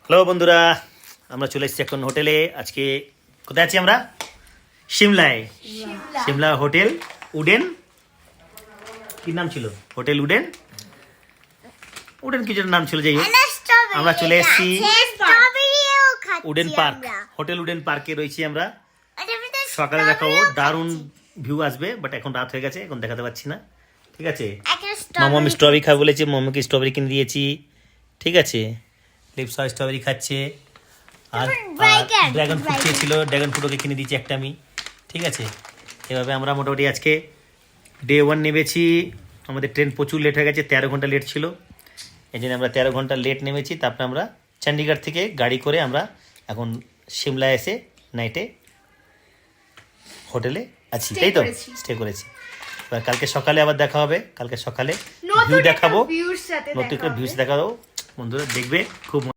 Hello বন্ধুরা, আমরা চলে এসেছি এখন হোটেলে। আজকে কোথায় আছি আমরা? সিমলায়। সিমলা হোটেল উডেন, কি নাম ছিল? হোটেল উডেন, উডেন কিছু নাম ছিল। যাই হোক, আমরা চলে এসেছি উডেন পার্ক। হোটেল উডেন পার্কে রয়েছি আমরা। সকালে দেখাবো, দারুণ ভিউ আসবে, বাট এখন রাত হয়ে গেছে, এখন দেখাতে পাচ্ছি না। ঠিক আছে, মামা আমি স্ট্রবেরি খাবো বলেছি, মামাকে স্ট্রবেরি কিনে দিয়েছি। ঠিক আছে, লিপসা স্ট্রবেরি খাচ্ছে, আর ড্রাগন ফ্রুট খেয়েছিল, ড্রাগন ফ্রুট ওকে কিনে দিয়েছি একটা আমি। ঠিক আছে, এভাবে আমরা মোটামুটি আজকে ডে 1 নেমেছি। আমাদের ট্রেন প্রচুর লেট হয়ে গেছে, 13 ঘন্টা লেট ছিল। এই জন্য আমরা 13 ঘন্টা লেট নেমেছি। তারপরে আমরা চণ্ডীগড় থেকে গাড়ি করে আমরা এখন সিমলা এসে নাইটে হোটেলে আছি, তাই তো? স্টে করেছি। এবার কালকে সকালে আবার দেখা হবে। কালকে সকালে ভিউ দেখাবো, নতুন করে ভিউস দেখাবো, বন্ধুরা দেখবে খুব।